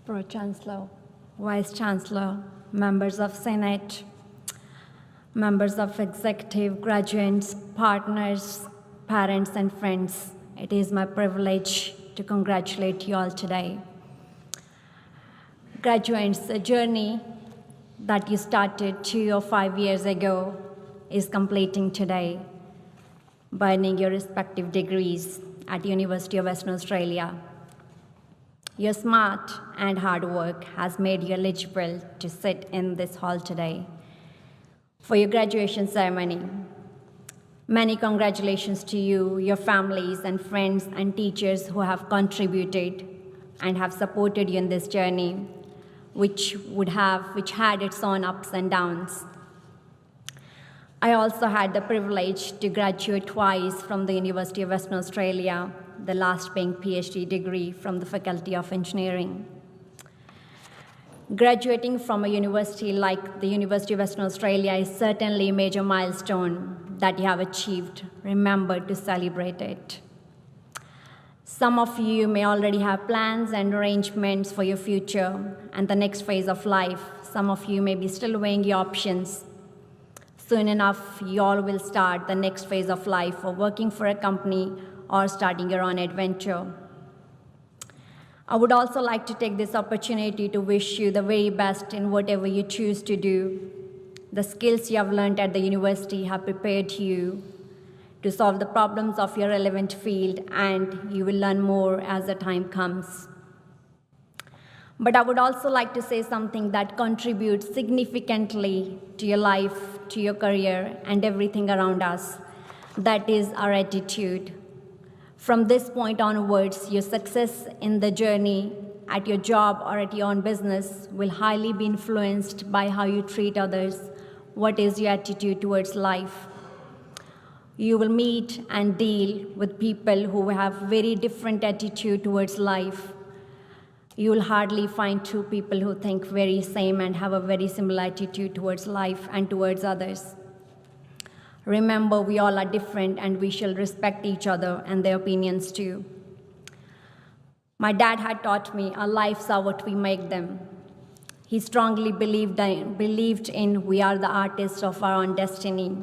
Pro-Chancellor, Vice-Chancellor, members of Senate, members of executive, graduates, partners, parents, and friends. It is my privilege to congratulate you all today. Graduates, the journey that you started 2 or 5 years ago is completing today, by earning your respective degrees at University of Western Australia. Your smart and hard work has made you eligible to sit in this hall today for your graduation ceremony. Many congratulations to you, your families and friends and teachers who have contributed and have supported you in this journey, which had its own ups and downs. I also had the privilege to graduate twice from the University of Western Australia, the last being PhD degree from the Faculty of Engineering. Graduating from a university like the University of Western Australia is certainly a major milestone that you have achieved. Remember to celebrate it. Some of you may already have plans and arrangements for your future and the next phase of life. Some of you may be still weighing your options. Soon enough, you all will start the next phase of life of working for a company or starting your own adventure. I would also like to take this opportunity to wish you the very best in whatever you choose to do. The skills you have learned at the university have prepared you to solve the problems of your relevant field, and you will learn more as the time comes. But I would also like to say something that contributes significantly to your life, to your career, and everything around us. That is our attitude. From this point onwards, your success in the journey at your job or at your own business will highly be influenced by how you treat others. What is your attitude towards life? You will meet and deal with people who have very different attitude towards life. You will hardly find two people who think very same and have a very similar attitude towards life and towards others. Remember, we all are different and we shall respect each other and their opinions too. My dad had taught me our lives are what we make them. He strongly believed in we are the artists of our own destiny.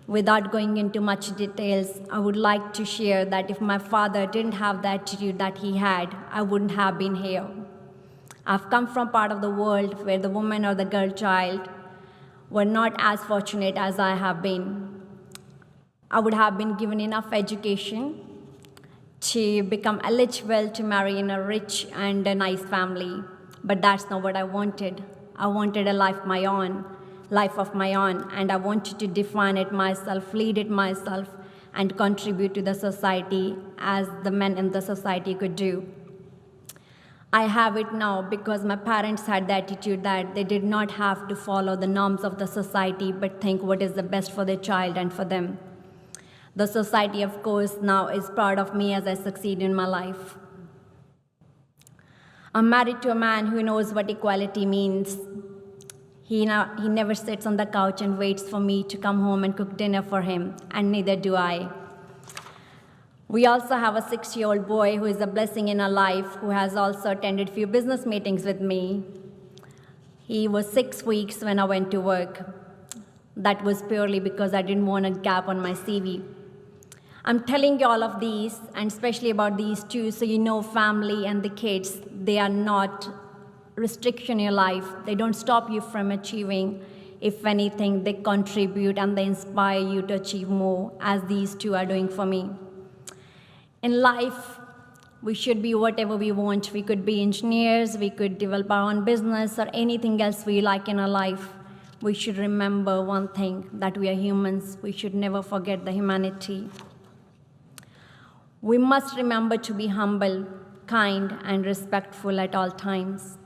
Without going into much details, I would like to share that if my father didn't have the attitude that he had, I wouldn't have been here. I've come from part of the world where the woman or the girl child were not as fortunate as I have been. I would have been given enough education to become eligible to marry in a rich and a nice family, but that's not what I wanted. I wanted a life of my own, and I wanted to define it myself, lead it myself, and contribute to the society as the men in the society could do. I have it now because my parents had the attitude that they did not have to follow the norms of the society, but think what is the best for their child and for them. The society, of course, now is proud of me as I succeed in my life. I'm married to a man who knows what equality means. He never sits on the couch and waits for me to come home and cook dinner for him, and neither do I. We also have a 6-year-old boy who is a blessing in our life, who has also attended a few business meetings with me. He was 6 weeks when I went to work. That was purely because I didn't want a gap on my CV. I'm telling you all of these, and especially about these two, so you know family and the kids, they are not restriction in your life. They don't stop you from achieving. If anything, they contribute and they inspire you to achieve more, as these two are doing for me. In life, we should be whatever we want. We could be engineers, we could develop our own business, or anything else we like in our life. We should remember one thing, that we are humans. We should never forget the humanity. We must remember to be humble, kind, and respectful at all times.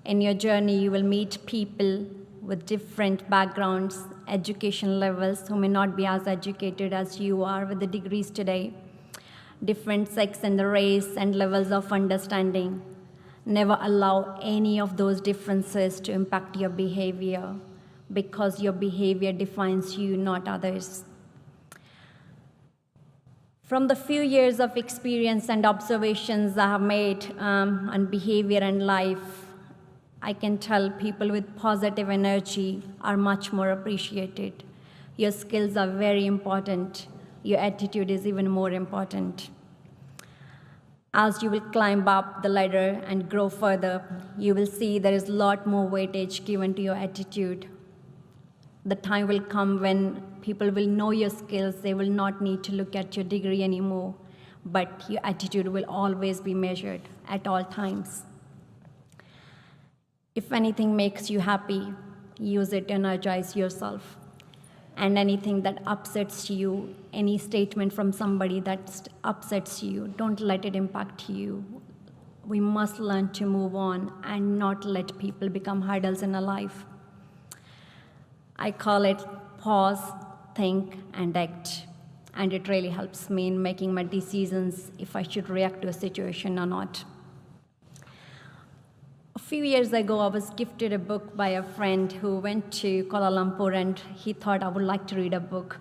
In your journey, you will meet people with different backgrounds, education levels, who may not be as educated as you are with the degrees today. Different sex and the race and levels of understanding. Never allow any of those differences to impact your behavior, because your behavior defines you, not others. From the few years of experience and observations I have made on behavior and life, I can tell people with positive energy are much more appreciated. Your skills are very important. Your attitude is even more important. As you will climb up the ladder and grow further, you will see there is a lot more weightage given to your attitude. The time will come when people will know your skills. They will not need to look at your degree anymore, but your attitude will always be measured at all times. If anything makes you happy, use it to energize yourself. And anything that upsets you, any statement from somebody that upsets you, don't let it impact you. We must learn to move on and not let people become hurdles in our life. I call it pause, think, and act. And it really helps me in making my decisions if I should react to a situation or not. A few years ago, I was gifted a book by a friend who went to Kuala Lumpur, and he thought I would like to read a book.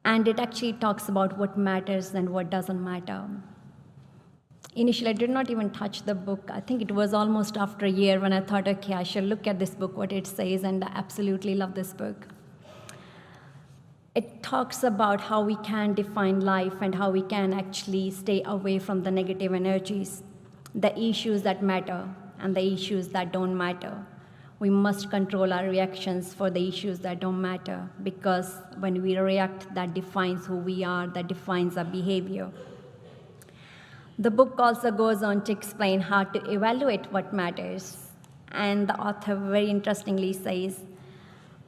And it actually talks about what matters and what doesn't matter. Initially, I did not even touch the book. I think it was almost after a year when I thought, okay, I should look at this book, what it says, and I absolutely love this book. It talks about how we can define life and how we can actually stay away from the negative energies, the issues that matter and the issues that don't matter. We must control our reactions for the issues that don't matter, because when we react, that defines who we are, that defines our behavior. The book also goes on to explain how to evaluate what matters. And the author very interestingly says,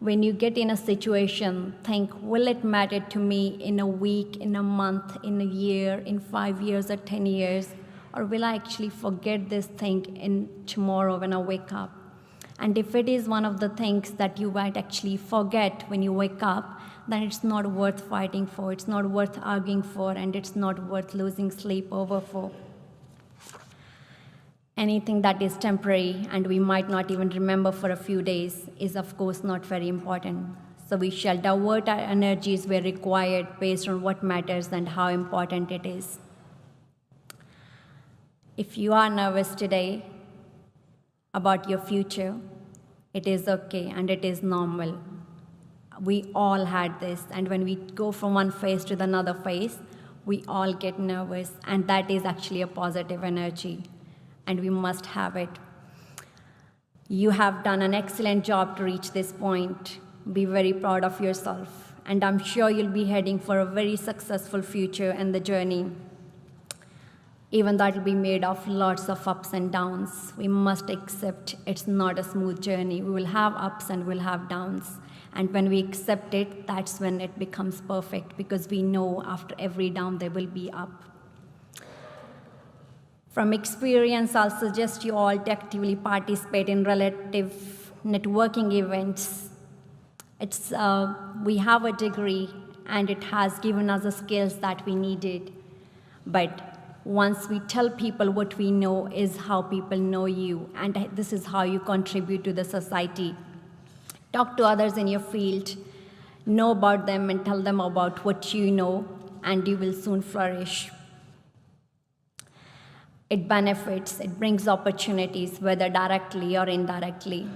when you get in a situation, think, will it matter to me in a week, in a month, in a year, in 5 years or 10 years? Or will I actually forget this thing in tomorrow when I wake up? And if it is one of the things that you might actually forget when you wake up, then it's not worth fighting for, it's not worth arguing for, and it's not worth losing sleep over for. Anything that is temporary and we might not even remember for a few days is of course not very important. So we shall divert our energies where required based on what matters and how important it is. If you are nervous today about your future, it is okay and it is normal. We all had this, and when we go from one phase to another phase, we all get nervous, and that is actually a positive energy, and we must have it. You have done an excellent job to reach this point. Be very proud of yourself, and I'm sure you'll be heading for a very successful future in the journey. Even though it'll be made of lots of ups and downs, we must accept it's not a smooth journey. We will have ups and we'll have downs. And when we accept it, that's when it becomes perfect, because we know after every down there will be up. From experience, I'll suggest you all to actively participate in relative networking events. We have a degree and it has given us the skills that we needed. But once we tell people what we know is how people know you, and this is how you contribute to the society. Talk to others in your field, know about them and tell them about what you know, and you will soon flourish. It benefits, it brings opportunities, whether directly or indirectly.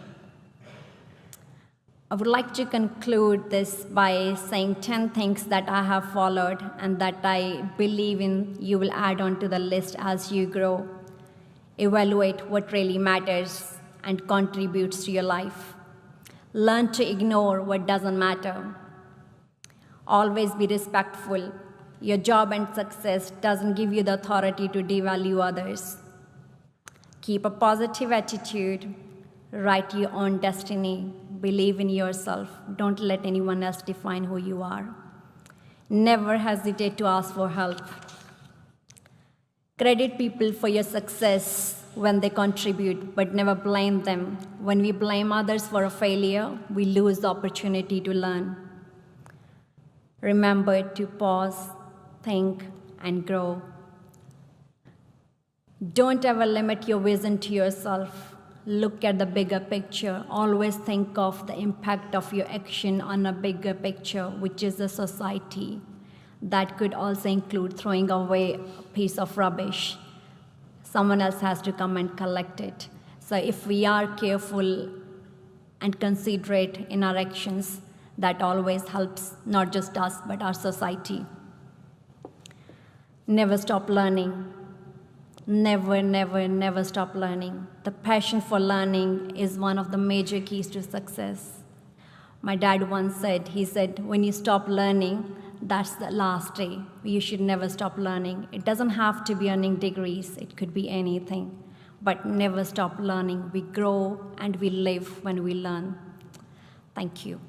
I would like to conclude this by saying 10 things that I have followed and that I believe in you will add on to the list as you grow. Evaluate what really matters and contributes to your life. Learn to ignore what doesn't matter. Always be respectful. Your job and success doesn't give you the authority to devalue others. Keep a positive attitude. Write your own destiny. Believe in yourself. Don't let anyone else define who you are. Never hesitate to ask for help. Credit people for your success when they contribute, but never blame them. When we blame others for a failure, we lose the opportunity to learn. Remember to pause, think, and grow. Don't ever limit your vision to yourself. Look at the bigger picture. Always think of the impact of your action on a bigger picture, which is the society. That could also include throwing away a piece of rubbish. Someone else has to come and collect it. So if we are careful and considerate in our actions, that always helps not just us, but our society. Never stop learning. Never, never, never stop learning. The passion for learning is one of the major keys to success. My dad once said, when you stop learning, that's the last day. You should never stop learning. It doesn't have to be earning degrees. It could be anything. But never stop learning. We grow and we live when we learn. Thank you.